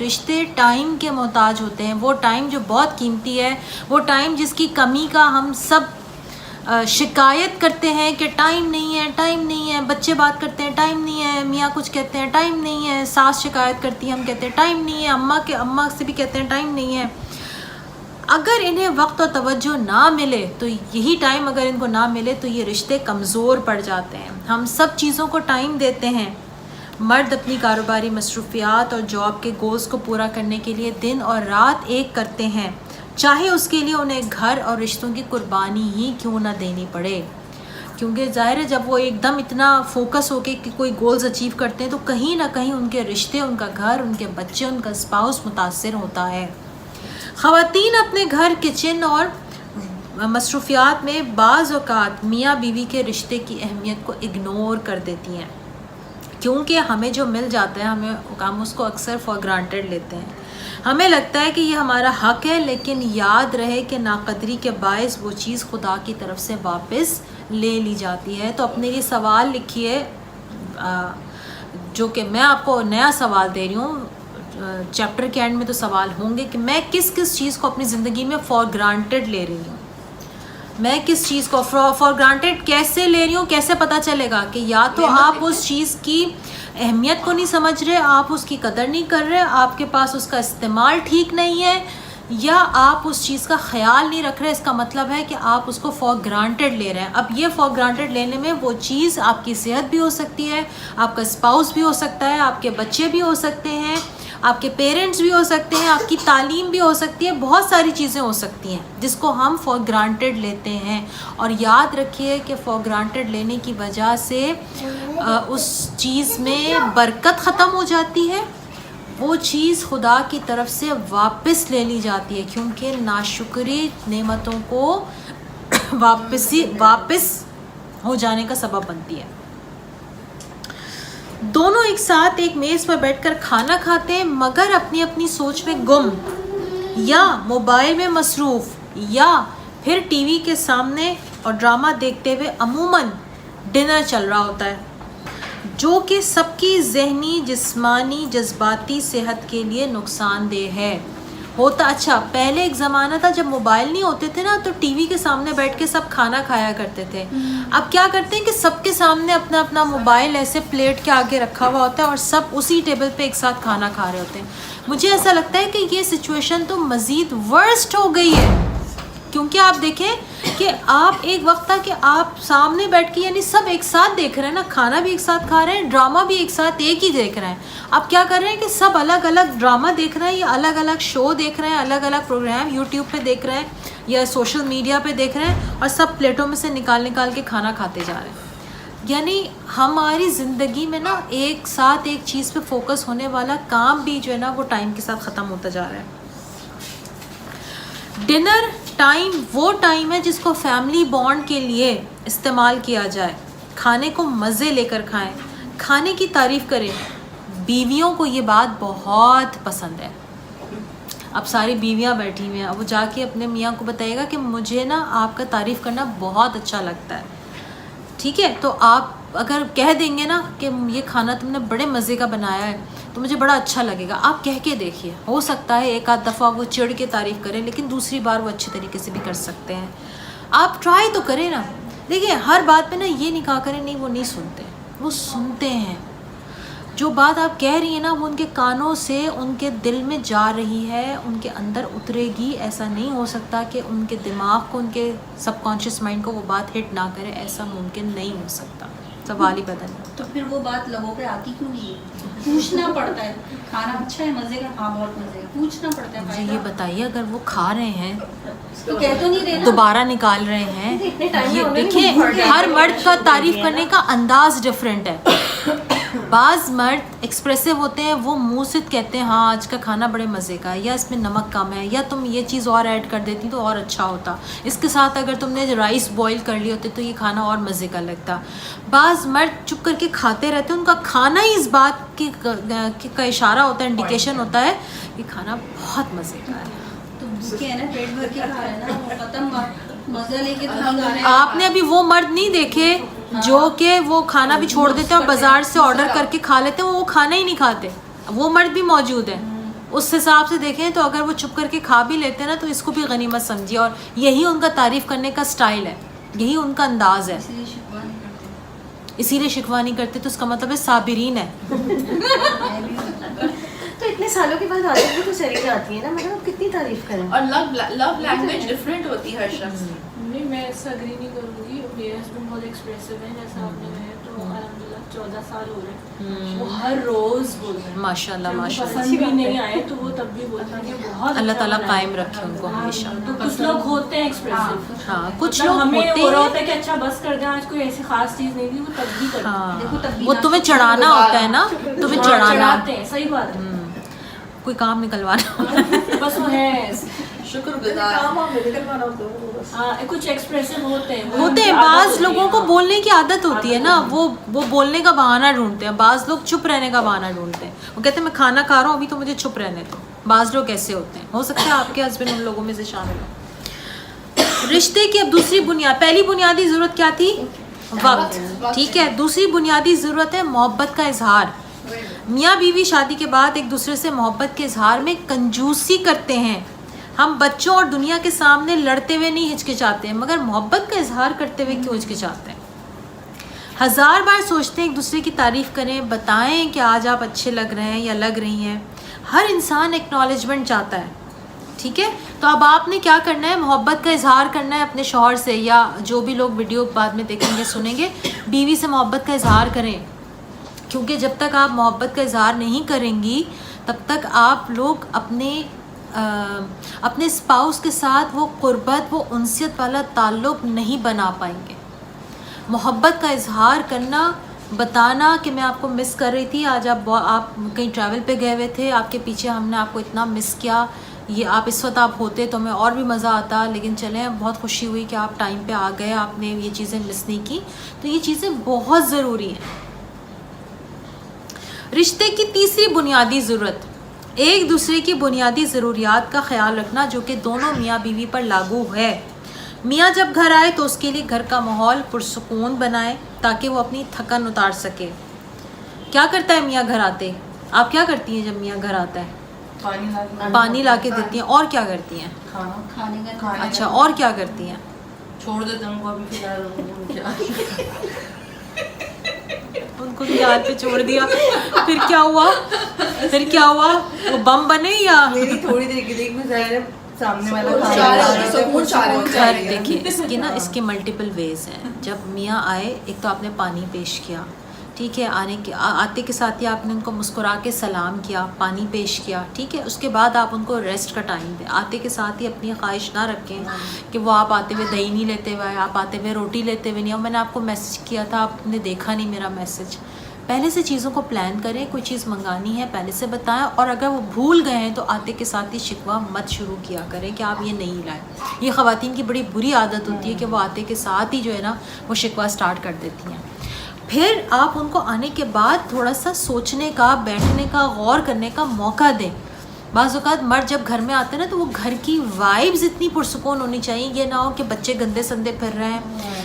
رشتے ٹائم کے محتاج ہوتے ہیں، وہ ٹائم جو بہت قیمتی ہے، وہ ٹائم جس کی کمی کا ہم سب شکایت کرتے ہیں کہ ٹائم نہیں ہے، ٹائم نہیں ہے، بچے بات کرتے ہیں ٹائم نہیں ہے، میاں کچھ کہتے ہیں ٹائم نہیں ہے، ساس شکایت کرتی ہے ہم کہتے ہیں ٹائم نہیں ہے، اماں سے بھی کہتے ہیں ٹائم نہیں ہے۔ اگر انہیں وقت اور توجہ نہ ملے تو یہی ٹائم اگر ان کو نہ ملے تو یہ رشتے کمزور پڑ جاتے ہیں۔ ہم سب چیزوں کو ٹائم دیتے ہیں۔ مرد اپنی کاروباری مصروفیات اور جاب کے گولز کو پورا کرنے کے لیے دن اور رات ایک کرتے ہیں، چاہے اس کے لیے انہیں گھر اور رشتوں کی قربانی ہی کیوں نہ دینی پڑے، کیونکہ ظاہر ہے جب وہ ایک دم اتنا فوکس ہو کے کہ کوئی گولز اچیو کرتے ہیں تو کہیں نہ کہیں ان کے رشتے، ان کا گھر، ان کے بچے، ان کا اسپاؤس متاثر ہوتا ہے۔ خواتین اپنے گھر، کچن اور مصروفیات میں بعض اوقات میاں بیوی کے رشتے کی اہمیت کو اگنور کر دیتی ہیں، کیونکہ ہمیں جو مل جاتا ہے ہم اس کو اکثر فار گرانٹیڈ لیتے ہیں۔ ہمیں لگتا ہے کہ یہ ہمارا حق ہے، لیکن یاد رہے کہ ناقدری کے باعث وہ چیز خدا کی طرف سے واپس لے لی جاتی ہے۔ تو اپنے لیے سوال لکھیے، جو کہ میں آپ کو نیا سوال دے رہی ہوں، چیپٹر کے اینڈ میں تو سوال ہوں گے کہ میں کس چیز کو اپنی زندگی میں فار گرانٹیڈ لے رہی ہوں، میں کس چیز کو فار گرانٹیڈ کیسے لے رہی ہوں۔ کیسے پتہ چلے گا کہ یا تو آپ اس چیز کی اہمیت کو نہیں سمجھ رہے، آپ اس کی قدر نہیں کر رہے، آپ کے پاس اس کا استعمال ٹھیک نہیں ہے، یا آپ اس چیز کا خیال نہیں رکھ رہے۔ اس کا مطلب ہے کہ آپ اس کو فار گرانٹیڈ لے رہے ہیں۔ اب یہ فار گرانٹیڈ لینے میں وہ چیز آپ کی صحت بھی ہو سکتی ہے، آپ کا اسپاؤس بھی ہو سکتا ہے، آپ کے بچے بھی ہو سکتے ہیں، آپ کے پیرنٹس بھی ہو سکتے ہیں، آپ کی تعلیم بھی ہو سکتی ہے، بہت ساری چیزیں ہو سکتی ہیں جس کو ہم فار گرانٹیڈ لیتے ہیں۔ اور یاد رکھیے کہ فار گرانٹیڈ لینے کی وجہ سے اس چیز میں برکت ختم ہو جاتی ہے، وہ چیز خدا کی طرف سے واپس لے لی جاتی ہے، کیونکہ ناشکری نعمتوں کو واپس ہو جانے کا سبب بنتی ہے۔ دونوں ایک ساتھ ایک میز پر بیٹھ کر کھانا کھاتے ہیں، مگر اپنی اپنی سوچ میں گم، یا موبائل میں مصروف، یا پھر ٹی وی کے سامنے اور ڈرامہ دیکھتے ہوئے عموماً ڈنر چل رہا ہوتا ہے، جو کہ سب کی ذہنی، جسمانی، جذباتی صحت کے لیے نقصان دہ ہے۔ اچھا پہلے ایک زمانہ تھا جب موبائل نہیں ہوتے تھے نا، تو ٹی وی کے سامنے بیٹھ کے سب کھانا کھایا کرتے تھے۔ اب کیا کرتے ہیں کہ سب کے سامنے اپنا اپنا موبائل ایسے پلیٹ کے آگے رکھا ہوا ہوتا ہے اور سب اسی ٹیبل پہ ایک ساتھ کھانا کھا رہے ہوتے ہیں۔ مجھے ایسا لگتا ہے کہ یہ سچویشن تو مزید ورسٹ ہو گئی ہے، کیونکہ آپ دیکھیں کہ آپ ایک وقت تھا کہ آپ سامنے بیٹھ کے یعنی سب ایک ساتھ دیکھ رہے ہیں نا، کھانا بھی ایک ساتھ کھا رہے ہیں، ڈرامہ بھی ایک ساتھ ایک ہی دیکھ رہے ہیں۔ اب کیا کر رہے ہیں کہ سب الگ الگ ڈرامہ دیکھ رہے ہیں، یا الگ الگ شو دیکھ رہے ہیں، الگ الگ پروگرام یوٹیوب پہ دیکھ رہے ہیں یا سوشل میڈیا پہ دیکھ رہے ہیں، اور سب پلیٹوں میں سے نکال کے کھانا کھاتے جا رہے ہیں۔ یعنی ہماری زندگی میں نا ایک ساتھ ایک چیز پہ فوکس ہونے والا کام بھی جو ہے نا وہ ٹائم کے ساتھ ختم ہوتا جا رہا ہے۔ ڈنر ٹائم وہ ٹائم ہے جس کو فیملی بانڈ کے لیے استعمال کیا جائے۔ کھانے کو مزے لے کر کھائیں، کھانے کی تعریف کریں۔ بیویوں کو یہ بات بہت پسند ہے۔ اب ساری بیویاں بیٹھی ہوئی ہیں، اب وہ جا کے اپنے میاں کو بتائے گا کہ مجھے نا آپ کا تعریف کرنا بہت اچھا لگتا ہے، ٹھیک ہے؟ تو آپ اگر کہہ دیں گے نا کہ یہ کھانا تم نے بڑے مزے کا بنایا ہے تو مجھے بڑا اچھا لگے گا، آپ کہہ کے دیکھیے، ہو سکتا ہے ایک آدھ دفعہ وہ چڑ کے تعریف کریں، لیکن دوسری بار وہ اچھے طریقے سے بھی کر سکتے ہیں۔ آپ ٹرائی تو کریں نا۔ دیکھیے ہر بات پہ نا یہ نہیں کہا کریں نہیں وہ نہیں سنتے، وہ سنتے ہیں۔ جو بات آپ کہہ رہی ہیں نا وہ ان کے کانوں سے ان کے دل میں جا رہی ہے، ان کے اندر اترے گی۔ ایسا نہیں ہو سکتا کہ ان کے دماغ کو، ان کے سب کانشیس مائنڈ کو وہ بات ہٹ نہ کرے، ایسا ممکن نہیں ہو سکتا، سوال ہی بدل۔ تو پھر وہ بات لبوں پہ آتی کیوں نہیں ہے؟ پوچھنا پڑتا ہے، کھانا اچھا ہے، مزے کا، ہاں بہت مزے کا، پوچھنا پڑتا ہے۔ مجھے یہ بتائیے اگر وہ کھا رہے ہیں تو کہہ تو نہیں رہے نا، دوبارہ نکال رہے ہیں، یہ دیکھیں ہر مرد کا تعریف کرنے کا انداز ڈفرینٹ ہے۔ بعض مرد ایکسپریسو ہوتے ہیں، وہ منہ سے کہتے ہیں ہاں آج کا کھانا بڑے مزے کا ہے، یا اس میں نمک کم ہے، یا تم یہ چیز اور ایڈ کر دیتی تو اور اچھا ہوتا، اس کے ساتھ اگر تم نے رائس بوائل کر لی ہوتی تو یہ کھانا اور مزے کا لگتا۔ بعض مرد چپ کر کے کھاتے رہتے ہیں، ان کا کھانا ہی اس بات کی کا اشارہ ہوتا ہے، انڈیکیشن ہوتا ہے کہ کھانا بہت مزے کا ہے۔ تو بھوکے ہیں نا، پیٹ بھر کے کھا رہے ہیں نا، وہ ختم مزہ لے کے کھا رہے ہیں۔ آپ نے ابھی وہ مرد نہیں دیکھے جو کہ وہ کھانا بھی چھوڑ دیتے ہیں اور بازار سے آرڈر کر کے کھا لیتے ہیں، وہ کھانا ہی نہیں کھاتے، وہ مرد بھی موجود ہیں۔ اس حساب سے دیکھیں تو اگر وہ چھپ کر کے کھا بھی لیتے ہیں نا تو اس کو بھی غنیمت سمجھیے, اور یہی ان کا تعریف کرنے کا سٹائل ہے, یہی ان کا انداز ہے, اسی لیے شکوہ نہیں کرتے. تو اس کا مطلب ہے صابرین ہے. تو اتنے سالوں کے بعد عادت بھی تو چلی جاتی ہے نا, مطلب کتنی تعریف کریں. اور لو لینگویج ڈفرینٹ ہوتی ہے ہر شخص کی. نہیں, میں اس سے اگری نہیں کروں گی. میرے ہسبینڈ بہت ایکسپریسو ہیں, جیسا آپ نے کہا, تو الحمدللہ 14 سال ہو رہے ہیں, وہ ہر روز بول رہے ہیں. ماشاء اللہ ماشاء اللہ, پسند بھی نہیں آئے تو وہ تب بھی بولتے ہیں کہ بہت اللہ تعالیٰ قائم رکھے ان کو ہمیشہ. تو کچھ لوگ ہوتے ہیں ایکسپریسو, ہاں کچھ لوگ ہمیں ہوتے ہو رہا ہیں. ہوتا ہے کہ اچھا بس کر دیں, آج کوئی ایسی خاص چیز نہیں تھی, وہ تب بھی کرتے ہاں وہ تمہیں چڑھانا ہوتا ہے نا, تمہیں چڑھانا, چڑھاتے ہیں. صحیح بات ہے, کوئی کام نکلوانا. بس وہ ہے شکر گزار. کچھ ایکسپریسو ہوتے ہیں. بعض لوگوں کو بولنے کی عادت ہوتی ہے نا, وہ بولنے کا بہانہ ڈھونڈتے ہیں. بعض لوگ چپ رہنے کا بہانہ ڈھونڈتے ہیں, وہ کہتے ہیں میں کھانا کھا رہا ہوں ابھی تو مجھے چپ رہنے دو. بعض لوگ ایسے ہوتے ہیں, ہو سکتا ہے آپ کے ہسبینڈ ان لوگوں میں سے شامل ہو. رشتے کی اب دوسری بنیاد, پہلی بنیادی ضرورت کیا تھی؟ وقت. ٹھیک ہے, دوسری بنیادی ضرورت ہے محبت کا اظہار. میاں بیوی شادی کے بعد ایک دوسرے سے محبت کے اظہار میں کنجوسی کرتے ہیں. ہم بچوں اور دنیا کے سامنے لڑتے ہوئے نہیں ہچکچاتے ہیں, مگر محبت کا اظہار کرتے ہوئے کیوں ہچکچاتے ہیں؟ 1000 بار سوچتے ہیں ایک دوسرے کی تعریف کریں, بتائیں کہ آج آپ اچھے لگ رہے ہیں یا لگ رہی ہیں. ہر انسان ایکنالجمنٹ چاہتا ہے. ٹھیک ہے, تو اب آپ نے کیا کرنا ہے؟ محبت کا اظہار کرنا ہے اپنے شوہر سے, یا جو بھی لوگ ویڈیو بعد میں دیکھیں گے سنیں گے, بیوی سے محبت کا اظہار کریں. کیونکہ جب تک آپ محبت کا اظہار نہیں کریں گی تب تک آپ لوگ اپنے اسپاؤس کے ساتھ وہ قربت, وہ انسیت والا تعلق نہیں بنا پائیں گے. محبت کا اظہار کرنا, بتانا کہ میں آپ کو مس کر رہی تھی, آج آپ کہیں ٹریول پہ گئے ہوئے تھے, آپ کے پیچھے ہم نے آپ کو اتنا مس کیا, یہ آپ اس وقت آپ ہوتے تو ہمیں اور بھی مزہ آتا, لیکن چلیں بہت خوشی ہوئی کہ آپ ٹائم پہ آ گئے, آپ نے یہ چیزیں مس نہیں کی. تو یہ چیزیں بہت ضروری ہیں. رشتے کی تیسری بنیادی ضرورت, ایک دوسرے کی بنیادی ضروریات کا خیال رکھنا, جو کہ دونوں میاں بیوی پر لاگو ہے. میاں جب گھر آئے تو اس کے لیے گھر کا ماحول پرسکون بنائے تاکہ وہ اپنی تھکن اتار سکے. کیا کرتا ہے میاں گھر آتے؟ آپ کیا کرتی ہیں جب میاں گھر آتا ہے؟ پانی لا کے دیتی ہیں. اور کیا کرتی ہیں؟ کھانے کا. اچھا, اور کیا کرتی ہیں؟ چھوڑ دیتے ہیں ان کو ابھی فی الحال. ان کو یاد پہ چھوڑ دیا, پھر کیا ہوا؟ پھر کیا ہوا؟ وہ بم بنے یا میری تھوڑی دیر کی دیکھ میں ظاہر سامنے والا گھر دیکھیں. اس کے نا اس کے ملٹیپل ویز ہیں. جب میاں آئے, ایک تو آپ نے پانی پیش کیا, ٹھیک ہے, آتے کے ساتھ ہی آپ نے ان کو مسکرا کے سلام کیا, پانی پیش کیا, ٹھیک ہے. اس کے بعد آپ ان کو ریسٹ کا ٹائم دیں. آتے کے ساتھ ہی اپنی خواہش نہ رکھیں کہ وہ آپ آتے ہوئے دہی نہیں لیتے ہوئے, آپ آتے ہوئے روٹی لیتے ہوئے نہیں. اور میں نے آپ کو میسج کیا تھا, آپ نے دیکھا نہیں میرا میسج. پہلے سے چیزوں کو پلان کریں, کوئی چیز منگانی ہے پہلے سے بتائیں, اور اگر وہ بھول گئے ہیں تو آتے کے ساتھ ہی شکوہ مت شروع کیا کریں کہ آپ یہ نہیں لائیں. یہ خواتین کی بڑی بری عادت ہوتی ہے کہ وہ آتے کے ساتھ ہی جو ہے نا وہ شکوہ سٹارٹ کر دیتی ہیں. پھر آپ ان کو آنے کے بعد تھوڑا سا سوچنے کا, بیٹھنے کا, غور کرنے کا موقع دیں. بعض اوقات مرد جب گھر میں آتے ہیں نا تو وہ گھر کی وائبز اتنی پرسکون ہونی چاہیے, یہ نہ ہو کہ بچے گندے سندے پھر رہے ہیں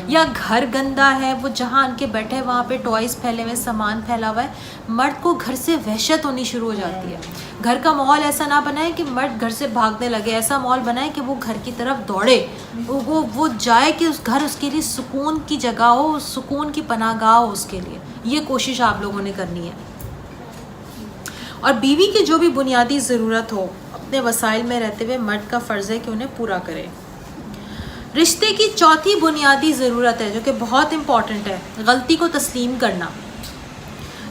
یا گھر گندا ہے, وہ جہاں ان کے بیٹھے وہاں پہ ٹوائز پھیلے ہوئے, سامان پھیلا ہوا ہے. مرد کو گھر سے وحشت ہونی شروع ہو جاتی ہے. گھر کا ماحول ایسا نہ بنائے کہ مرد گھر سے بھاگنے لگے, ایسا ماحول بنائے کہ وہ گھر کی طرف دوڑے, وہ جائے کہ اس گھر اس کے لیے سکون کی جگہ ہو, سکون کی پناہ گاہ ہو اس کے لیے. یہ کوشش آپ لوگوں نے کرنی ہے. اور بیوی کی جو بھی بنیادی ضرورت ہو, اپنے وسائل میں رہتے ہوئے مرد کا فرض ہے کہ انہیں پورا کرے. رشتے کی چوتھی بنیادی ضرورت ہے جو کہ بہت امپورٹنٹ ہے, غلطی کو تسلیم کرنا.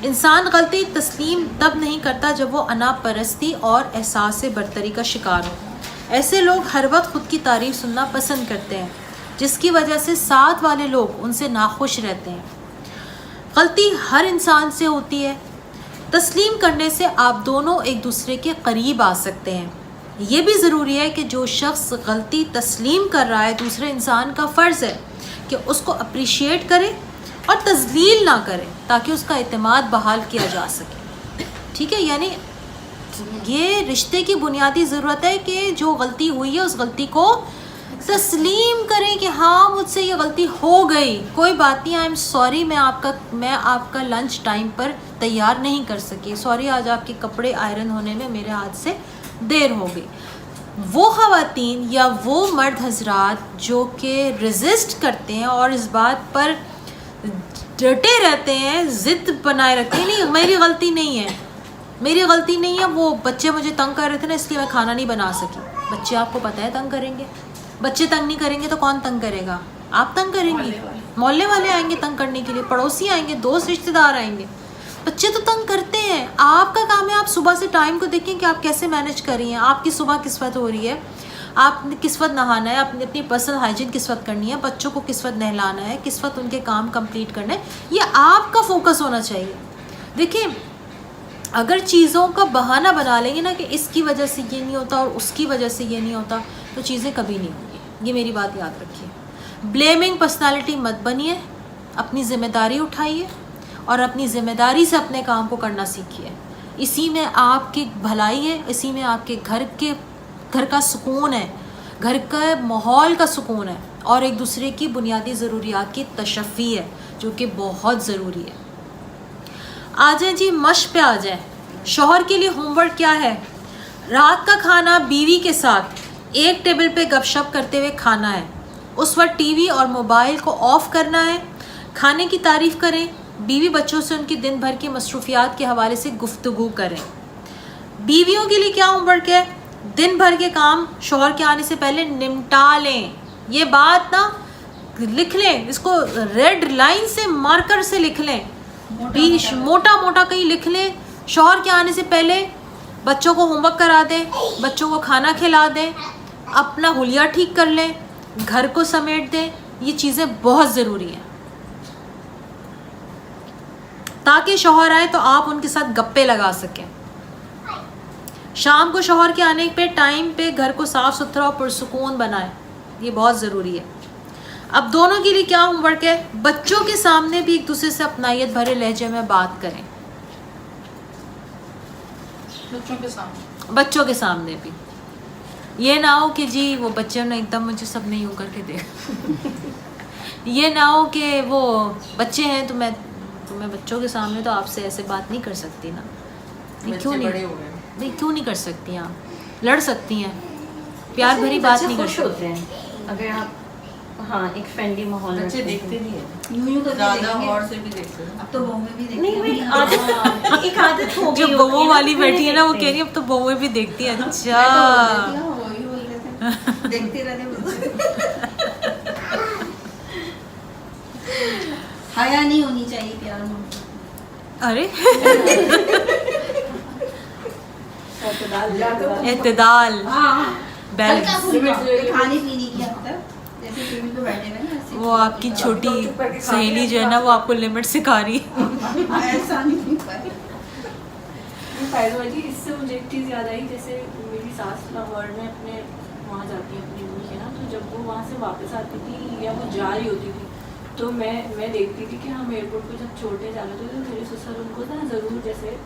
انسان غلطی تسلیم تب نہیں کرتا جب وہ انا پرستی اور احساس برتری کا شکار ہو. ایسے لوگ ہر وقت خود کی تعریف سننا پسند کرتے ہیں, جس کی وجہ سے ساتھ والے لوگ ان سے ناخوش رہتے ہیں. غلطی ہر انسان سے ہوتی ہے. تسلیم کرنے سے آپ دونوں ایک دوسرے کے قریب آ سکتے ہیں. یہ بھی ضروری ہے کہ جو شخص غلطی تسلیم کر رہا ہے, دوسرے انسان کا فرض ہے کہ اس کو اپریشیٹ کرے اور تذلیل نہ کرے تاکہ اس کا اعتماد بحال کیا جا سکے. ٹھیک ہے, یعنی یہ رشتے کی بنیادی ضرورت ہے کہ جو غلطی ہوئی ہے اس غلطی کو تسلیم کریں کہ ہاں مجھ سے یہ غلطی ہو گئی, کوئی بات نہیں, آئی ایم سوری, میں آپ کا لنچ ٹائم پر تیار نہیں کر سکی, سوری آج آپ کے کپڑے آئرن ہونے میں میرے ہاتھ سے دیر ہو گئی. وہ خواتین یا وہ مرد حضرات جو کہ ریزسٹ کرتے ہیں اور اس بات پر ڈٹے رہتے ہیں, ضد بنائے رکھتے ہیں, نہیں میری غلطی نہیں ہے, میری غلطی نہیں ہے, وہ بچے مجھے تنگ کر رہے تھے نا اس لیے میں کھانا نہیں بنا سکی. بچے آپ کو پتہ ہے تنگ کریں گے, بچے تنگ نہیں کریں گے تو کون تنگ کرے گا؟ آپ تنگ کریں گے, محلے والے آئیں گے تنگ کرنے کے لیے, پڑوسی آئیں گے, دوست رشتہ دار آئیں گے. بچے تو تنگ کرتے ہیں. آپ کا کام ہے آپ صبح سے ٹائم کو دیکھیں کہ آپ کیسے مینیج کر رہی ہیں, آپ کی صبح کس وقت ہو رہی ہے, آپ نے کس وقت نہانا ہے, اپنی پرسنل ہائیجین کس وقت کرنی ہے, بچوں کو کس وقت نہلانا ہے, کس وقت ان کے کام کمپلیٹ کرنا ہے, یہ آپ کا فوکس ہونا چاہیے. دیکھیں اگر چیزوں کا بہانہ بنا لیں گے نا کہ اس کی وجہ سے یہ نہیں ہوتا اور اس کی وجہ سے یہ نہیں ہوتا, تو چیزیں کبھی نہیں ہوں گی. یہ میری بات یاد رکھیے. بلیمنگ پرسنالٹی مت بنیے, اپنی ذمہ داری اٹھائیے اور اپنی ذمہ داری سے اپنے کام کو کرنا سیکھیے. اسی میں آپ کی بھلائی ہے, اسی میں آپ کے گھر کا سکون ہے, گھر کا ماحول کا سکون ہے, اور ایک دوسرے کی بنیادی ضروریات کی تشفی ہے جو کہ بہت ضروری ہے. آ جائیں جی مشق پہ آ جائیں. شوہر کے لیے ہوم ورک کیا ہے؟ رات کا کھانا بیوی کے ساتھ ایک ٹیبل پہ گپ شپ کرتے ہوئے کھانا ہے. اس وقت ٹی وی اور موبائل کو آف کرنا ہے. کھانے کی تعریف کریں. بیوی بچوں سے ان کی دن بھر کی مصروفیات کے حوالے سے گفتگو کریں. بیویوں کے لیے کیا ہوم ورک ہے؟ دن بھر کے کام شوہر کے آنے سے پہلے نمٹا لیں. یہ بات نا لکھ لیں, اس کو ریڈ لائن سے مارکر سے لکھ لیں, موٹا موٹا کہیں لکھ لیں. شوہر کے آنے سے پہلے بچوں کو ہوم ورک کرا دیں, بچوں کو کھانا کھلا دیں, اپنا حلیہ ٹھیک کر لیں, گھر کو سمیٹ دیں. یہ چیزیں بہت ضروری ہیں تاکہ شوہر آئے تو آپ ان کے ساتھ گپے لگا سکیں. شام کو شوہر کے آنے پہ ٹائم پہ گھر کو صاف ستھرا اور پرسکون بنائیں. یہ بہت ضروری ہے. اب دونوں کے لیے کیا ہوم ورک ہے؟ بچوں کے سامنے بھی ایک دوسرے سے اپنائیت بھرے لہجے میں بات کریں. بچوں کے سامنے بھی یہ نہ ہو کہ جی وہ بچوں نے ایک دم مجھے سب نے یوں کر کے دیکھا. یہ نہ ہو کہ وہ بچے ہیں تو میں بچوں کے سامنے تو آپ سے ایسے بات نہیں کر سکتی نا. کیوں نہیں کر سکتی؟ آپ لڑ سکتی ہیں, پیار بھری بات نہیں کر سکتی. اگر آپ ہاں ایک فرینڈلی ماحول بچے دیکھتے نہیں ہیں, یوں کر زیادہ دیکھیں گے. غور سے بھی دیکھتے ہیں. اب تو بہویں بھی دیکھتی نہیں ہیں. ایک عادت ہو جو گئی بہو والی بیٹھی ہے نا وہ کہہ رہی ہے اب تو بہویں بھی دیکھتی ہیں. اچھا دیکھتے رہتے حیا نہیں ہونی چاہیے پیار میں. ارے اعتدال, بیلنس. کھانے پینے کی حد تک جیسے ٹی وی پہ بیٹھے ہوئے نا ایسے. وہ آپ کی چھوٹی سہیلی جو ہے نا وہ آپ کو لمٹ سکھا رہی ہے. ایسا نہیں پائے. فائدہ جی اس سے مجھے ایک چیز یاد آئی, جیسے میری ساس لاہور میں اپنے وہاں جاتی ہے اپنی امی کے نا, تو جب وہ وہاں سے واپس آتی تھی یا وہ جا رہی ہوتی تھی تو میں دیکھتی تھی کہ ہم ایئرپورٹ پہ جب چھوڑنے جاتے تھے تو میرے سسر ان کو نا ضرور جیسے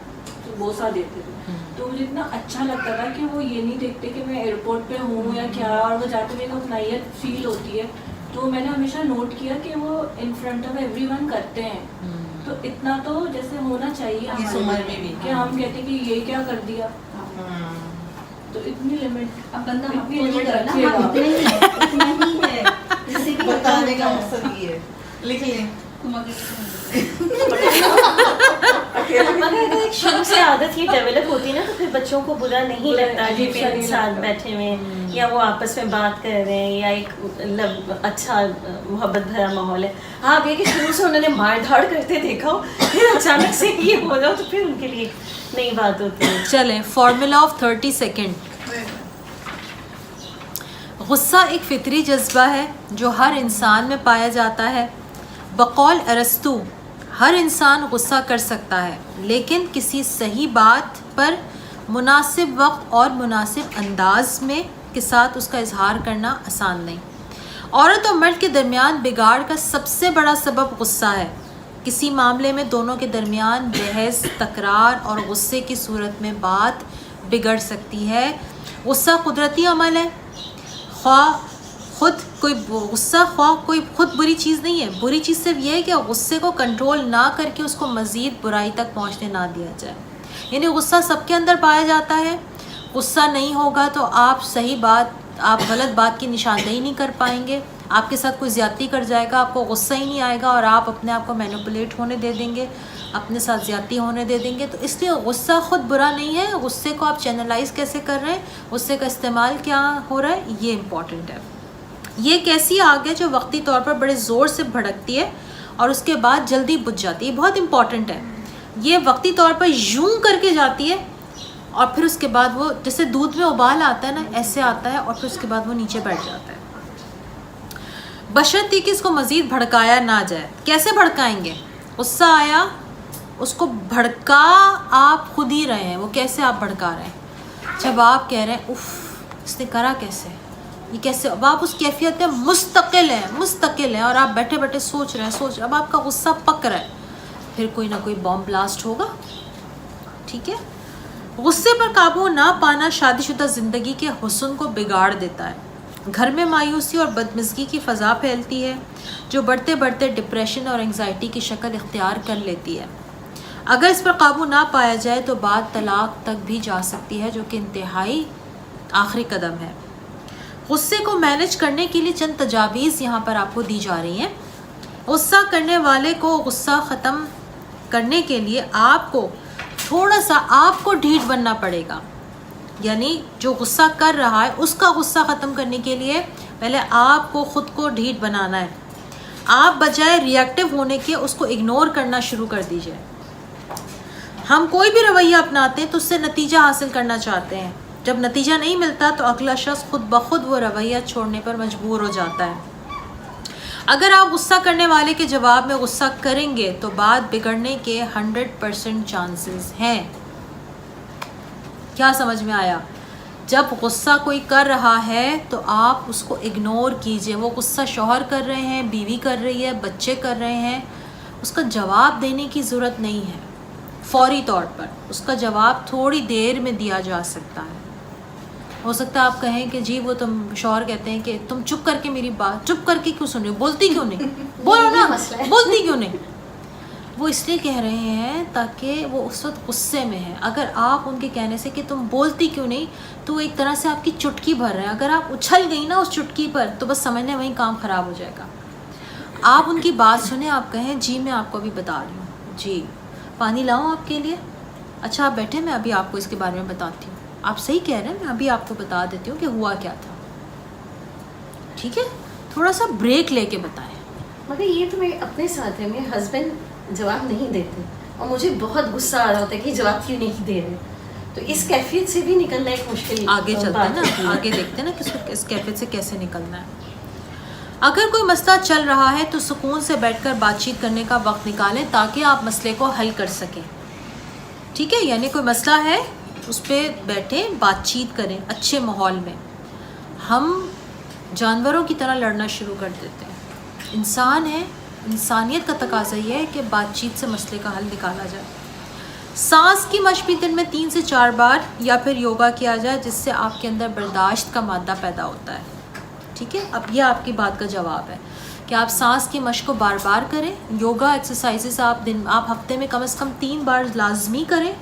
بوسہ دیتے تھے. تو مجھے اتنا اچھا لگتا تھا کہ وہ یہ نہیں دیکھتے کہ میں ایئرپورٹ پہ ہوں یا کیا, اور وہ جاتے ہوئے ایک اپنائیت فیل ہوتی ہے. تو میں نے ہمیشہ نوٹ کیا کہ وہ in front of every one کرتے ہیں. تو اتنا تو جیسے ہونا چاہیے اس عمر میں بھی کہ ہم کہتے ہیں کہ یہ کیا کر دیا. تو اتنی لمٹ, اب بندہ اتنی نہیں لمٹ کرنا, رکھیے گا. اتنا ہی ہے جیسے کہ بتانے کا مقصد یہ ہے. لکھ لیں. اگر ایک شروع سے عادت یہ ڈیولپ ہوتی ہے نا تو پھر بچوں کو برا نہیں لگتا کہ پیرنٹس ساتھ بیٹھے ہوئے یا وہ آپس میں بات کر رہے ہیں یا ایک اچھا محبت بھرا ماحول ہے. ہاں اب یہ کہ شروع سے انہوں نے مار دھاڑ کرتے دیکھا ہو, پھر اچانک سے یہ ہو جاؤ تو پھر ان کے لیے نئی بات ہوتی ہے. چلیں فارمولا آف 30 سیکنڈ. غصہ ایک فطری جذبہ ہے جو ہر انسان میں پایا جاتا ہے. بقول ارسطو ہر انسان غصہ کر سکتا ہے لیکن کسی صحیح بات پر مناسب وقت اور مناسب انداز میں کے ساتھ اس کا اظہار کرنا آسان نہیں. عورت اور مرد کے درمیان بگاڑ کا سب سے بڑا سبب غصہ ہے. کسی معاملے میں دونوں کے درمیان بحث, تکرار اور غصے کی صورت میں بات بگڑ سکتی ہے. غصہ قدرتی عمل ہے, خواہ خود کوئی غصہ خواہ کوئی خود بری چیز نہیں ہے. بری چیز صرف یہ ہے کہ غصے کو کنٹرول نہ کر کے اس کو مزید برائی تک پہنچنے نہ دیا جائے. یعنی غصہ سب کے اندر پایا جاتا ہے. غصہ نہیں ہوگا تو آپ غلط بات کی نشاندہی نہیں کر پائیں گے. آپ کے ساتھ کوئی زیادتی کر جائے گا, آپ کو غصہ ہی نہیں آئے گا اور آپ اپنے آپ کو مینیپولیٹ ہونے دے دیں گے, اپنے ساتھ زیادتی ہونے دے دیں گے. تو اس لیے غصہ خود برا نہیں ہے. غصے کو آپ چینلائز کیسے کر رہے ہیں, غصے کا استعمال کیا ہو رہا ہے, یہ امپورٹنٹ ہے. یہ ایک ایسی آگ ہے جو وقتی طور پر بڑے زور سے بھڑکتی ہے اور اس کے بعد جلدی بجھ جاتی ہے. بہت امپورٹنٹ ہے. یہ وقتی طور پر یوں کر کے جاتی ہے اور پھر اس کے بعد وہ جیسے دودھ میں ابال آتا ہے نا, ایسے آتا ہے اور پھر اس کے بعد وہ نیچے بیٹھ جاتا ہے. بشرطیکہ اس کو مزید بھڑکایا نہ جائے. کیسے بھڑکائیں گے؟ غصہ آیا, اس کو بھڑکا آپ خود ہی رہے ہیں. وہ کیسے آپ بھڑکا رہے ہیں؟ جب آپ کہہ رہے ہیں اف اس نے کرا کیسے, یہ کیسے, اب آپ اس کیفیت میں مستقل ہیں اور آپ بیٹھے بیٹھے سوچ رہے ہیں. اب آپ کا غصہ پک رہا ہے, پھر کوئی نہ کوئی بم بلاسٹ ہوگا. ٹھیک ہے. غصے پر قابو نہ پانا شادی شدہ زندگی کے حسن کو بگاڑ دیتا ہے. گھر میں مایوسی اور بدمزگی کی فضا پھیلتی ہے جو بڑھتے بڑھتے ڈپریشن اور انگزائٹی کی شکل اختیار کر لیتی ہے. اگر اس پر قابو نہ پایا جائے تو بات طلاق تک بھی جا سکتی ہے, جو کہ انتہائی آخری قدم ہے. غصے کو مینیج کرنے کے لیے چند تجاویز یہاں پر آپ کو دی جا رہی ہیں. غصہ کرنے والے کو غصہ ختم کرنے کے لیے آپ کو تھوڑا سا آپ کو ڈھیٹ بننا پڑے گا. یعنی جو غصہ کر رہا ہے اس کا غصہ ختم کرنے کے لیے پہلے آپ کو خود کو ڈھیٹ بنانا ہے. آپ بجائے ریئیکٹیو ہونے کے اس کو اگنور کرنا شروع کر دیجئے. ہم کوئی بھی رویہ اپناتے ہیں تو اس سے نتیجہ حاصل کرنا چاہتے ہیں. جب نتیجہ نہیں ملتا تو اگلا شخص خود بخود وہ رویہ چھوڑنے پر مجبور ہو جاتا ہے. اگر آپ غصہ کرنے والے کے جواب میں غصہ کریں گے تو بات بگڑنے کے 100% چانسز ہیں. کیا سمجھ میں آیا؟ جب غصہ کوئی کر رہا ہے تو آپ اس کو اگنور کیجئے. وہ غصہ شوہر کر رہے ہیں, بیوی کر رہی ہے, بچے کر رہے ہیں, اس کا جواب دینے کی ضرورت نہیں ہے فوری طور پر. اس کا جواب تھوڑی دیر میں دیا جا سکتا ہے. ہو سکتا ہے آپ کہیں کہ جی وہ تم شوہر کہتے ہیں کہ تم چپ کر کے میری بات چپ کر کے کیوں سن رہی ہو, بولتی کیوں نہیں, بولو نا, بولتی کیوں نہیں. وہ اس لیے کہہ رہے ہیں تاکہ وہ اس وقت غصے میں ہے. اگر آپ ان کے کہنے سے کہ تم بولتی کیوں نہیں, تو ایک طرح سے آپ کی چٹکی بھر رہے ہیں. اگر آپ اچھل گئی نا اس چٹکی پر تو بس سمجھنے وہیں کام خراب ہو جائے گا. آپ ان کی بات سنیں, آپ کہیں جی میں آپ کو ابھی بتا رہی ہوں, جی پانی لاؤں آپ کے لیے, اچھا آپ بیٹھے, میں ابھی آپ کو اس کے بارے میں بتاتی ہوں. آپ صحیح کہہ رہے ہیں, میں ابھی آپ کو بتا دیتی ہوں کہ ہوا کیا تھا. ٹھیک ہے, تھوڑا سا بریک لے کے بتائیں. مگر یہ تو میرے اپنے ساتھ ہے, میرے ہسبینڈ جواب نہیں دیتے اور مجھے بہت غصہ آ رہا ہوتا ہے کہ جواب کیوں نہیں دے رہے. تو اس کیفیت سے بھی نکلنا ایک مشکل. آگے چلتے ہیں نا, آگے دیکھتے ہیں نا کہ اس کیفیت سے کیسے نکلنا ہے. اگر کوئی مسئلہ چل رہا ہے تو سکون سے بیٹھ کر بات چیت کرنے کا وقت نکالیں تاکہ آپ مسئلے کو حل کر سکیں. ٹھیک ہے, یعنی کوئی مسئلہ ہے اس پہ بیٹھیں, بات چیت کریں اچھے ماحول میں. ہم جانوروں کی طرح لڑنا شروع کر دیتے ہیں. انسان ہے, انسانیت کا تقاضا یہ ہے کہ بات چیت سے مسئلے کا حل نکالا جائے. سانس کی مشق بھی دن میں 3 سے 4 بار یا پھر یوگا کیا جائے, جس سے آپ کے اندر برداشت کا مادہ پیدا ہوتا ہے. ٹھیک ہے, اب یہ آپ کی بات کا جواب ہے کہ آپ سانس کی مشق کو بار بار کریں. یوگا ایکسرسائزز آپ ہفتے میں کم از کم 3 بار لازمی کریں.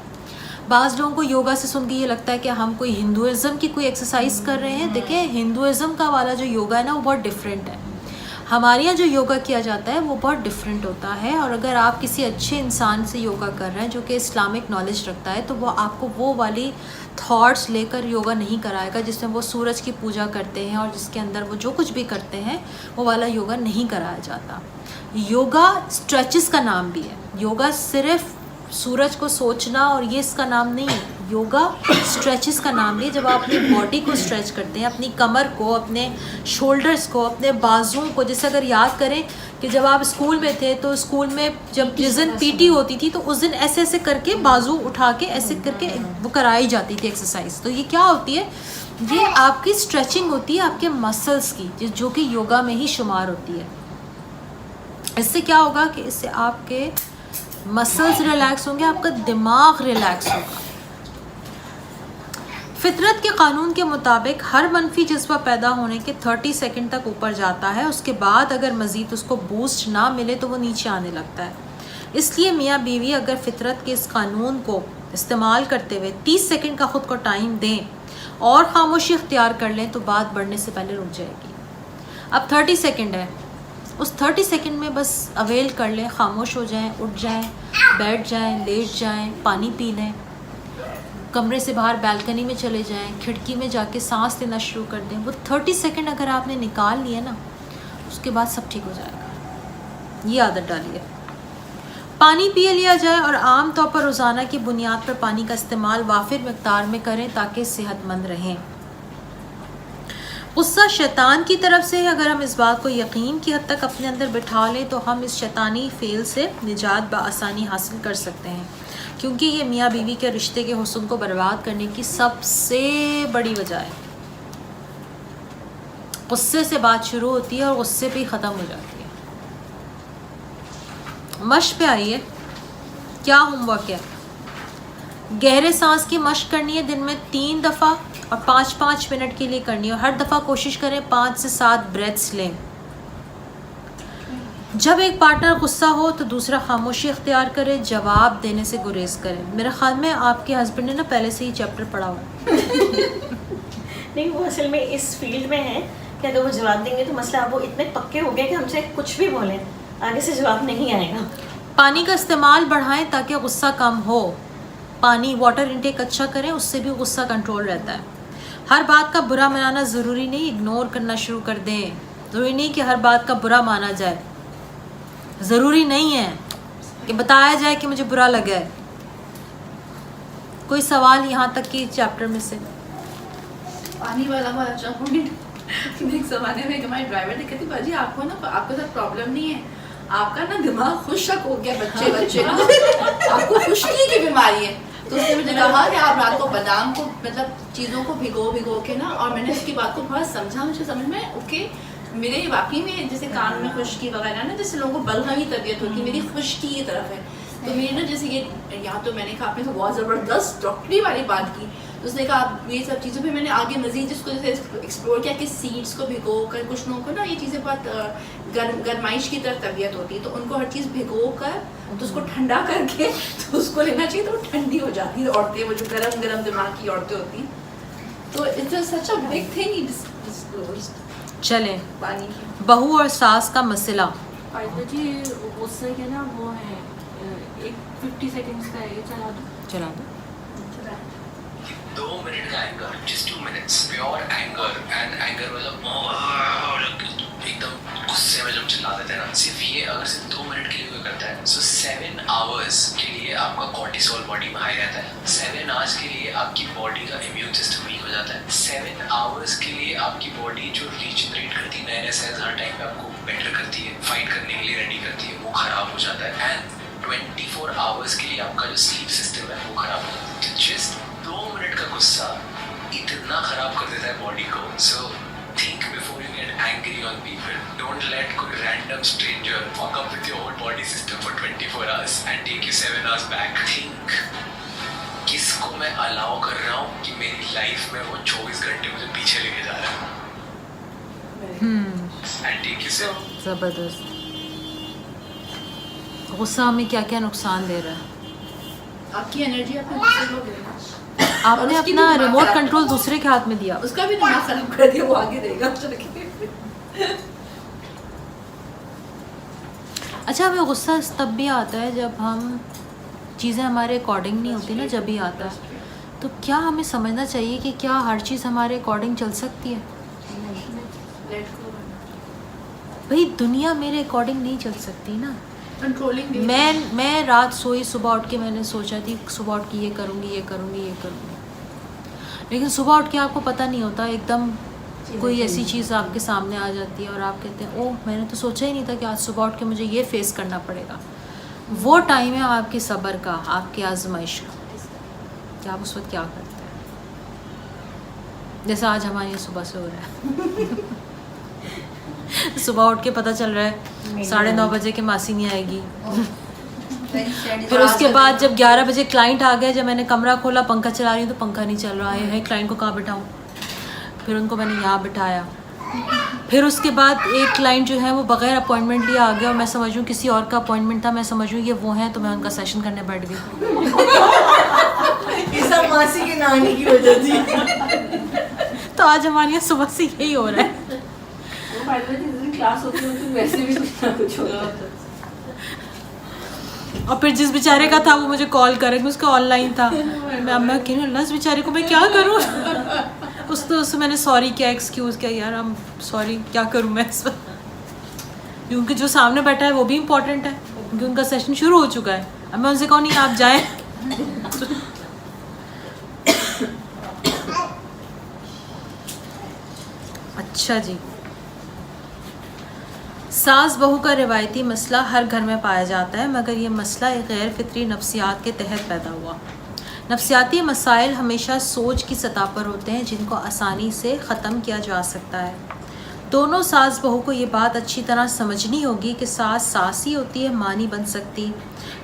بعض لوگوں کو یوگا سے سن کے یہ لگتا ہے کہ ہم کوئی ہندوازم کی کوئی ایکسرسائز کر رہے ہیں. دیکھیں ہندوازم کا والا جو یوگا ہے نا وہ بہت ڈفرینٹ ہے. ہمارے یہاں جو یوگا کیا جاتا ہے وہ بہت ڈفرینٹ ہوتا ہے. اور اگر آپ کسی اچھے انسان سے یوگا کر رہے ہیں جو کہ اسلامک نالج رکھتا ہے تو وہ آپ کو وہ والی تھاٹس لے کر یوگا نہیں کرائے گا جس میں وہ سورج کی پوجا کرتے ہیں اور جس کے اندر وہ جو کچھ بھی کرتے ہیں وہ والا یوگا نہیں کرایا جاتا. یوگا اسٹریچز کا نام بھی ہے. یوگا صرف سورج کو سوچنا اور یہ اس کا نام نہیں ہے. یوگا اسٹریچز کا نام بھی ہے. جب آپ اپنی باڈی کو اسٹریچ کرتے ہیں, اپنی کمر کو, اپنے شولڈرز کو, اپنے بازوؤں کو. جیسے اگر یاد کریں کہ جب آپ اسکول میں تھے تو اسکول میں جب جس دن پی ٹی ہوتی تھی تو اس دن ایسے ایسے کر کے بازو اٹھا کے ایسے کر کے وہ کرائی جاتی تھی ایکسرسائز. تو یہ کیا ہوتی ہے, یہ آپ کی اسٹریچنگ ہوتی ہے آپ کے مسلس کی, جو کہ یوگا میں ہی شمار ہوتی ہے. اس سے کیا ہوگا کہ اس سے آپ کے مسلز ریلیکس ہوں گے, آپ کا دماغ ریلیکس ہوگا. فطرت کے قانون کے مطابق ہر منفی جذبہ پیدا ہونے کے 30 سیکنڈ تک اوپر جاتا ہے، اس کے بعد اگر مزید اس کو بوسٹ نہ ملے تو وہ نیچے آنے لگتا ہے۔ اس لیے میاں بیوی اگر فطرت کے اس قانون کو استعمال کرتے ہوئے 30 سیکنڈ کا خود کو ٹائم دیں اور خاموشی اختیار کر لیں تو بات بڑھنے سے پہلے رک جائے گی۔ اب 30 سیکنڈ ہے، اس 30 سیکنڈ میں بس اویل کر لیں، خاموش ہو جائیں، اٹھ جائیں، بیٹھ جائیں، لیٹ جائیں، پانی پی لیں، کمرے سے باہر بالکنی میں چلے جائیں، کھڑکی میں جا کے سانس لینا شروع کر دیں۔ وہ 30 سیکنڈ اگر آپ نے نکال لیے نا، اس کے بعد سب ٹھیک ہو جائے گا۔ یہ عادت ڈالیے۔ پانی پی لیا جائے اور عام طور پر روزانہ کی بنیاد پر پانی کا استعمال وافر مقدار میں کریں تاکہ صحت مند رہیں۔ غصہ شیطان کی طرف سے ہے، اگر ہم اس بات کو یقین کی حد تک اپنے اندر بٹھا لیں تو ہم اس شیطانی فعل سے نجات بآسانی حاصل کر سکتے ہیں، کیونکہ یہ میاں بیوی کے رشتے کے حسن کو برباد کرنے کی سب سے بڑی وجہ ہے۔ غصے سے بات شروع ہوتی ہے اور غصے پہ ہی ختم ہو جاتی ہے۔ مشق پہ آئیے، کیا ہوم ورک ہے؟ گہرے سانس کی مشق کرنی ہے، دن میں 3 دفعہ اور 5-5 منٹ کے لیے کرنی ہے، اور ہر دفعہ کوشش کریں 5 سے 7 بریتھس لیں۔ جب ایک پارٹنر غصہ ہو تو دوسرا خاموشی اختیار کرے، جواب دینے سے گریز کرے۔ میرے خیال میں آپ کے ہسبینڈ نے نا پہلے سے ہی چیپٹر پڑھا ہوا ہے۔ نہیں، وہ اصل میں اس فیلڈ میں ہے کہ اگر وہ جواب دیں گے تو مسئلہ اب وہ اتنے پکے ہو گئے کہ ہم سے کچھ بھی بولیں آگے سے جواب نہیں آئے گا۔ پانی کا استعمال بڑھائیں تاکہ غصہ کم ہو۔ پانی واٹر انٹیک اچھا کریں، اس سے بھی غصہ کنٹرول رہتا ہے۔ ہر بات کا برا منانا ضروری نہیں، اگنور کرنا شروع کر دیں۔ ضروری نہیں کہ ہر بات کا برا مانا جائے، ضروری نہیں ہے کہ بتایا جائے کہ مجھے برا لگا ہے۔ کوئی سوال یہاں تک کہ چیپٹر میں سے؟ پانی والا بہت اچھا پوائنٹ۔ ایک زمانے میں ہمارے ڈرائیور نے کہتی باجی آپ کو نا آپ کے ساتھ پرابلم نہیں ہے، آپ کا نا دماغ خشک ہو گیا، بچے نا آپ کو خشکی کی بیماری ہے۔ تو اس نے مجھے کہا کہ آپ رات کو بادام کو مطلب چیزوں کو بھگو کے نا، اور میں نے اس کی بات کو بہت سمجھا، مجھے سمجھ میں اوکے میرے واقعی میں جیسے کان میں خشکی وغیرہ نا، جیسے لوگوں کو بلغمی طبیعت ہوتی ہے، میری خشکی کی طرف ہے۔ تو میری نا جیسے یہ یہاں تو میں نے کہا آپ نے تو بہت زبردست ڈاکٹری والی بات کی، تو اس نے کہا یہ سب چیزوں پہ میں نے آگے مزید جس کو جیسے ایکسپلور کیا کہ سیڈس کو بھگو کر، کچھ لوگوں کو نا یہ چیزیں بہت گرمائش کی طرف طبیعت ہوتی ہے، تو ان کو ہر چیز بھگو کر تو اس کو ٹھنڈا کر کے تو اس کو لینا چاہیے، تو وہ ٹھنڈی ہو جاتی ہے عورتیں، وہ جو گرم دماغ کی عورتیں ہوتی ہیں۔ تو it's such a big thing. چلیں، پانی کی بہو اور ساس کا مسئلہ۔ فائدہ جی غصے کے نا وہ ہے ایک 50 سیکنڈس کا ہے، یہ چلا دو۔ چلا دو۔ 2 منٹ کا anger, just 2 minutes pure anger, and anger مطلب ایک دم غصے میں جب چلا دیتے ہیں نا، صرف یہ اگر صرف 2 منٹ کے لیے کوئی کرتا ہے، سو 7 hours کے لیے آپ کا کورٹیسول باڈی میں ہائی رہتا ہے، 7 hours کے لیے آپ کی باڈی کا امیون سسٹم ویک ہو جاتا ہے، 7 hours کے لیے آپ کی باڈی جو ریجنریٹ کرتی ہے، نئے سیلز ہر ٹائم پہ آپ کو بیٹر کرتی ہے، فائٹ کرنے کے لیے ریڈی کرتی ہے، وہ خراب ہو جاتا ہے، اینڈ 24 hours کے لیے آپ کا جو سلیپ سسٹم ہے وہ خراب ہو جاتا ہے۔ جسٹ 2 منٹ کا غصہ اتنا خراب کر دیتا ہے باڈی کو۔ سو think before you get angry on people. Don't let کوئی random stranger fuck up with your whole body system for 24 hours and take you 7 hours back. Think کس کو میں allow کر رہا ہوں کہ میری لائف میں وہ 24 گھنٹے مجھے پیچھے لے کے جا رہا ہے، and take you 7. زبردست۔ غصہ ہمیں کیا کیا نقصان دے رہا ہے؟ آپ کی انرجی آپ کو دوسرے لوگ دے رہے ہیں۔ آپ اور نے اس کی اپنا بھی دماغ ریموٹ خراب کنٹرول دوسرے کے ہاتھ میں دیا۔ اس کا بھی دماغ خراب کر دیا، وہ آگے دے گا۔ اچھا، ہمیں غصہ تب بھی آتا ہے جب ہم چیزیں ہمارے اکارڈنگ نہیں ہوتی نا، جب بھی آتا ہے تو کیا ہمیں سمجھنا چاہیے کہ کیا ہر چیز ہمارے اکارڈنگ چل سکتی ہے؟ بھئی دنیا میرے اکارڈنگ نہیں چل سکتی نا۔ کنٹرولنگ میں رات سوئی، صبح اٹھ کے میں نے سوچا تھی صبح اٹھ کے یہ کروں گی، یہ کروں گی، یہ کروں گی، لیکن صبح اٹھ کے آپ کو پتہ نہیں ہوتا، ایک دم کوئی ایسی چیز آپ کے سامنے آ جاتی ہے اور آپ کہتے ہیں اوہ میں نے تو سوچا ہی نہیں تھا کہ آج صبح اٹھ کے مجھے یہ فیس کرنا پڑے گا۔ وہ ٹائم ہے آپ کے صبر کا، آپ کی آزمائش کا، کہ آپ اس وقت کیا کرتے ہیں۔ جیسے آج ہمارے یہ صبح سے ہو رہا ہے، صبح اٹھ کے پتہ چل رہا ہے 9:30 بجے کہ ماسی نہیں آئے گی، پھر اس کے بعد جب 11 بجے کلائنٹ آ گیا, جب میں نے کمرہ کھولا پنکھا چلا رہی ہوں تو پنکھا نہیں چل رہا ہے, کلائنٹ کو کہاں بٹھاؤں, پھر ان کو میں نے یہاں بٹھایا. پھر اس کے بعد ایک کلائنٹ جو ہے وہ بغیر اپوائنٹمنٹ لیے آ گیا, اور میں سمجھوں کسی اور کا اپوائنٹمنٹ تھا, میں سمجھوں یہ وہ ہیں, تو میں ان کا سیشن کرنے بیٹھ گئی. یہ سب ماسی کی نانی کی وجہ تھی. تو آج ہمارے یہاں صبح سے یہی ہو رہا ہے. وہ بائی دا وے جس دن کلاس ہوتی ہے تو ویسے بھی کچھ نہ کچھ ہوتا ہے. اور پھر جس بیچارے کا تھا وہ مجھے کال کرے گا, اس کا آن لائن تھا, میں کہہ رہی اللہ اس بیچارے کو میں کیا کروں. اس سے میں نے سوری کیا, ایکسکیوز کیا, یار ہم سوری کیا کروں میں اس پر, کیونکہ جو سامنے بیٹھا ہے وہ بھی امپورٹنٹ ہے, کیونکہ ان کا سیشن شروع ہو چکا ہے. اب میں ان سے کہوں نہیں آپ جائیں. اچھا جی, ساس بہو کا روایتی مسئلہ ہر گھر میں پایا جاتا ہے, مگر یہ مسئلہ ایک غیر فطری نفسیات کے تحت پیدا ہوا. نفسیاتی مسائل ہمیشہ سوچ کی سطح پر ہوتے ہیں جن کو آسانی سے ختم کیا جا سکتا ہے. دونوں ساس بہو کو یہ بات اچھی طرح سمجھنی ہوگی کہ ساس ساس ہی ہوتی ہے, ماں نہیں بن سکتی.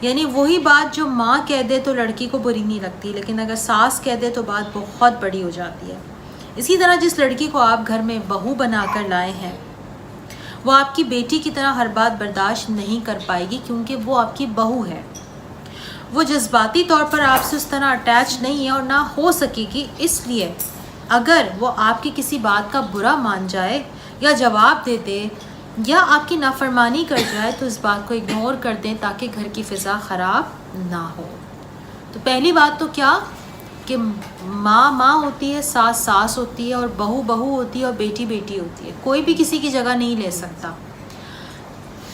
یعنی وہی بات جو ماں کہہ دے تو لڑکی کو بری نہیں لگتی, لیکن اگر ساس کہہ دے تو بات بہت بڑی ہو جاتی ہے. اسی طرح جس لڑکی کو آپ گھر میں بہو بنا کر لائے ہیں وہ آپ کی بیٹی کی طرح ہر بات برداشت نہیں کر پائے گی, کیونکہ وہ آپ کی بہو ہے. وہ جذباتی طور پر آپ سے اس طرح اٹیچ نہیں ہے اور نہ ہو سکے گی. اس لیے اگر وہ آپ کی کسی بات کا برا مان جائے یا جواب دے دے یا آپ کی نافرمانی کر جائے تو اس بات کو اگنور کر دیں تاکہ گھر کی فضا خراب نہ ہو. تو پہلی بات تو کیا کہ ماں ماں ہوتی ہے, ساس ساس ہوتی ہے, اور بہو بہو ہوتی ہے, اور بیٹی بیٹی ہوتی ہے. کوئی بھی کسی کی جگہ نہیں لے سکتا.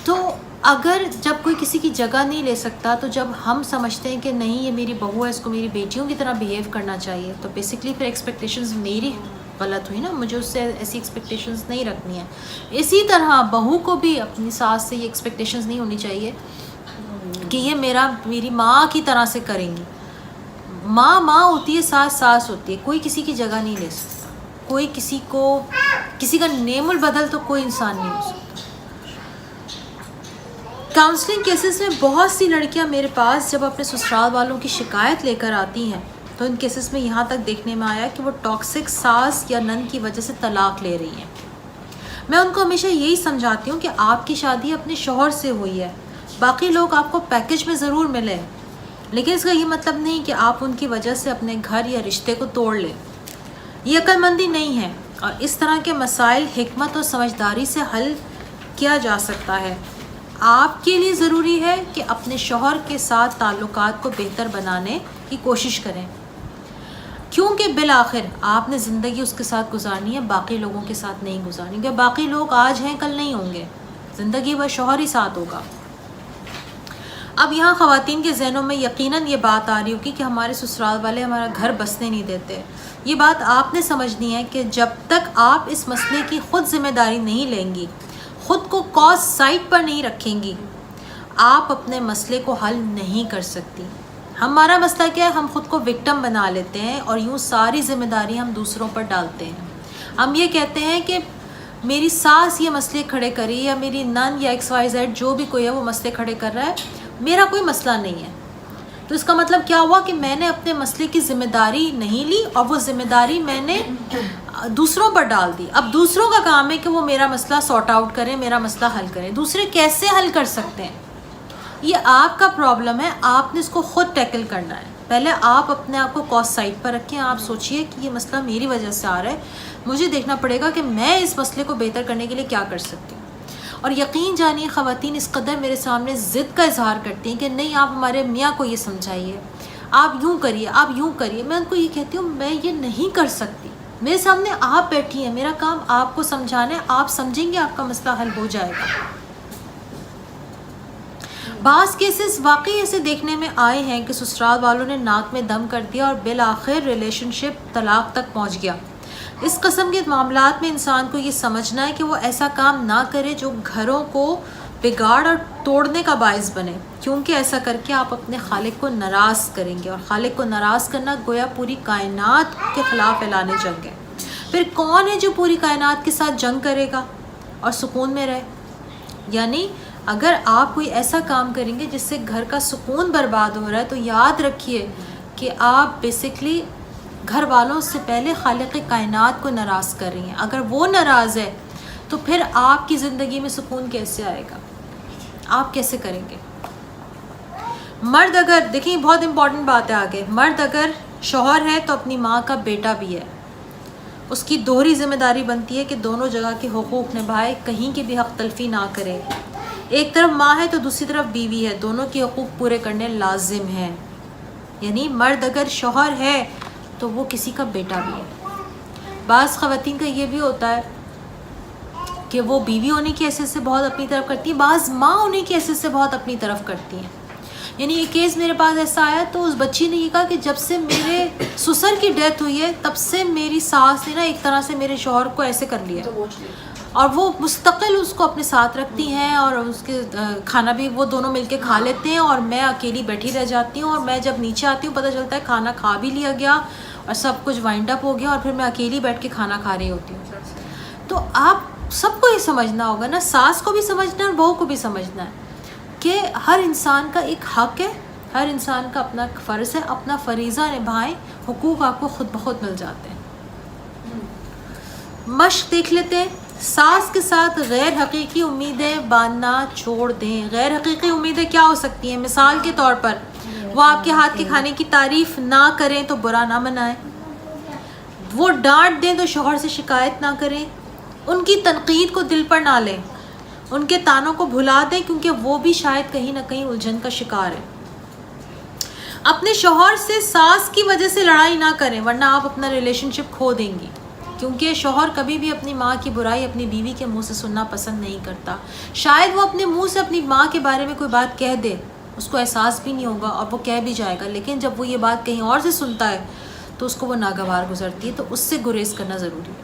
تو اگر جب کوئی کسی کی جگہ نہیں لے سکتا تو جب ہم سمجھتے ہیں کہ نہیں یہ میری بہو ہے, اس کو میری بیٹیوں کی طرح بیہیو کرنا چاہیے, تو بیسکلی پھر ایکسپیکٹیشنز میری غلط ہوئی نا, مجھے اس سے ایسی ایکسپیکٹیشنز نہیں رکھنی ہیں. اسی طرح بہو کو بھی اپنی ساس سے یہ ایکسپیکٹیشنز نہیں ہونی چاہیے کہ یہ میری ماں کی طرح سے کریں گی. ماں ماں ہوتی ہے, ساس ساس ہوتی ہے, کوئی کسی کی جگہ نہیں لے سکتا. کوئی کسی کا نیم البدل تو کوئی انسان نہیں ہو سکتا. کاؤنسلنگ کیسز میں بہت سی لڑکیاں میرے پاس جب اپنے سسرال والوں کی شکایت لے کر آتی ہیں تو ان کیسز میں یہاں تک دیکھنے میں آیا کہ وہ ٹاکسک ساس یا نند کی وجہ سے طلاق لے رہی ہیں. میں ان کو ہمیشہ یہی سمجھاتی ہوں کہ آپ کی شادی اپنے شوہر سے ہوئی ہے, باقی لوگ آپ کو پیکج میں ضرور ملے, لیکن اس کا یہ مطلب نہیں کہ آپ ان کی وجہ سے اپنے گھر یا رشتے کو توڑ لیں. یہ عقل مندی نہیں ہے, اور اس طرح کے مسائل حکمت اور سمجھداری سے حل کیا جا سکتا ہے. آپ کے لیے ضروری ہے کہ اپنے شوہر کے ساتھ تعلقات کو بہتر بنانے کی کوشش کریں, کیونکہ بالآخر آپ نے زندگی اس کے ساتھ گزارنی ہے, باقی لوگوں کے ساتھ نہیں گزارنی, کیونکہ باقی لوگ آج ہیں کل نہیں ہوں گے, زندگی وہ شوہر ہی ساتھ ہوگا. اب یہاں خواتین کے ذہنوں میں یقیناً یہ بات آ رہی ہوگی کہ ہمارے سسرال والے ہمارا گھر بسنے نہیں دیتے. یہ بات آپ نے سمجھنی ہے کہ جب تک آپ اس مسئلے کی خود ذمہ داری نہیں لیں گی, خود کو کاز سائٹ پر نہیں رکھیں گی, آپ اپنے مسئلے کو حل نہیں کر سکتی. ہمارا مسئلہ کیا ہے, ہم خود کو وکٹم بنا لیتے ہیں اور یوں ساری ذمہ داری ہم دوسروں پر ڈالتے ہیں. ہم یہ کہتے ہیں کہ میری ساس یہ مسئلے کھڑے کری, یا میری نن یا XYZ جو بھی کوئی ہے وہ مسئلے کھڑے کر رہا ہے, میرا کوئی مسئلہ نہیں ہے. تو اس کا مطلب کیا ہوا کہ میں نے اپنے مسئلے کی ذمہ داری نہیں لی, اور وہ ذمہ داری میں نے دوسروں پر ڈال دی. اب دوسروں کا کام ہے کہ وہ میرا مسئلہ سارٹ آؤٹ کریں, میرا مسئلہ حل کریں. دوسرے کیسے حل کر سکتے ہیں, یہ آپ کا پرابلم ہے, آپ نے اس کو خود ٹیکل کرنا ہے. پہلے آپ اپنے آپ کو کاز سائٹ پر رکھیں, آپ سوچئے کہ یہ مسئلہ میری وجہ سے آ رہا ہے, مجھے دیکھنا پڑے گا کہ میں اس مسئلے کو بہتر کرنے کے لیے کیا کر سکتی ہوں. اور یقین جانیے خواتین اس قدر میرے سامنے ضد کا اظہار کرتی ہیں کہ نہیں آپ ہمارے میاں کو یہ سمجھائیے, آپ یوں کریے, آپ یوں کریے. میں ان کو یہ کہتی ہوں میں یہ نہیں کر سکتی, میرے سامنے آپ بیٹھی ہیں, میرا کام آپ کو سمجھانا ہے, آپ سمجھیں گے آپ کا مسئلہ حل ہو جائے گا. بعض کیسز واقعی ایسے دیکھنے میں آئے ہیں کہ سسرال والوں نے ناک میں دم کر دیا اور بالآخر ریلیشن شپ طلاق تک پہنچ گیا. اس قسم کے معاملات میں انسان کو یہ سمجھنا ہے کہ وہ ایسا کام نہ کرے جو گھروں کو بگاڑ اور توڑنے کا باعث بنے, کیونکہ ایسا کر کے آپ اپنے خالق کو ناراض کریں گے, اور خالق کو ناراض کرنا گویا پوری کائنات کے خلاف اعلان جنگ ہے. پھر کون ہے جو پوری کائنات کے ساتھ جنگ کرے گا اور سکون میں رہے؟ یعنی اگر آپ کوئی ایسا کام کریں گے جس سے گھر کا سکون برباد ہو رہا ہے تو یاد رکھیے کہ آپ بیسکلی گھر والوں سے پہلے خالق کائنات کو ناراض کر رہی ہیں. اگر وہ ناراض ہے تو پھر آپ کی زندگی میں سکون کیسے آئے گا؟ آپ کیسے کریں گے؟ مرد اگر دیکھیں بہت امپورٹنٹ بات ہے آگے، مرد اگر شوہر ہے تو اپنی ماں کا بیٹا بھی ہے. اس کی دوہری ذمہ داری بنتی ہے کہ دونوں جگہ کے حقوق نبھائے، کہیں کی بھی حق تلفی نہ کرے. ایک طرف ماں ہے تو دوسری طرف بیوی ہے، دونوں کے حقوق پورے کرنے لازم ہیں. یعنی مرد اگر شوہر ہے تو وہ کسی کا بیٹا بھی ہے. بعض خواتین کا یہ بھی ہوتا ہے کہ وہ بیوی ہونے کی حیثیت سے بہت اپنی طرف کرتی ہیں، بعض ماں ہونے کی حیثیت سے بہت اپنی طرف کرتی ہیں. یعنی یہ کیس میرے پاس ایسا آیا تو اس بچی نے یہ کہا کہ جب سے میرے سسر کی ڈیتھ ہوئی ہے تب سے میری ساس نے نا ایک طرح سے میرے شوہر کو ایسے کر لیا، اور وہ مستقل اس کو اپنے ساتھ رکھتی ہیں اور اس کے کھانا بھی وہ دونوں مل کے کھا لیتے ہیں، اور میں اکیلی بیٹھی رہ جاتی ہوں. اور میں جب نیچے آتی ہوں پتہ چلتا ہے کھانا کھا بھی لیا گیا اور سب کچھ وائنڈ اپ ہو گیا، اور پھر میں اکیلی بیٹھ کے کھانا کھا رہی ہوتی ہوں. تو آپ سب کو یہ سمجھنا ہوگا نا، ساس کو بھی سمجھنا ہے اور بہو کو بھی سمجھنا ہے کہ ہر انسان کا ایک حق ہے، ہر انسان کا اپنا فرض ہے. اپنا فریضہ نبھائیں، حقوق آپ کو خود بخود مل جاتے ہیں. مشق دیکھ لیتے ہیں. ساس کے ساتھ غیر حقیقی امیدیں باندھنا چھوڑ دیں. غیر حقیقی امیدیں کیا ہو سکتی ہیں؟ مثال کے طور پر وہ آپ کے ہاتھ کے کھانے کی تعریف نہ کریں تو برا نہ منائیں، وہ ڈانٹ دیں تو شوہر سے شکایت نہ کریں، ان کی تنقید کو دل پر نہ لیں، ان کے تانوں کو بھلا دیں کیونکہ وہ بھی شاید کہیں نہ کہیں الجھن کا شکار ہے. اپنے شوہر سے ساس کی وجہ سے لڑائی نہ کریں ورنہ آپ اپنا ریلیشن شپ کھو دیں گی، کیونکہ شوہر کبھی بھی اپنی ماں کی برائی اپنی بیوی کے منہ سے سننا پسند نہیں کرتا. شاید وہ اپنے منہ سے اپنی ماں کے بارے میں کوئی بات کہہ دے، اس کو احساس بھی نہیں ہوگا اور وہ کہہ بھی جائے گا، لیکن جب وہ یہ بات کہیں اور سے سنتا ہے تو اس کو وہ ناگوار گزرتی ہے. تو اس سے گریز کرنا ضروری ہے.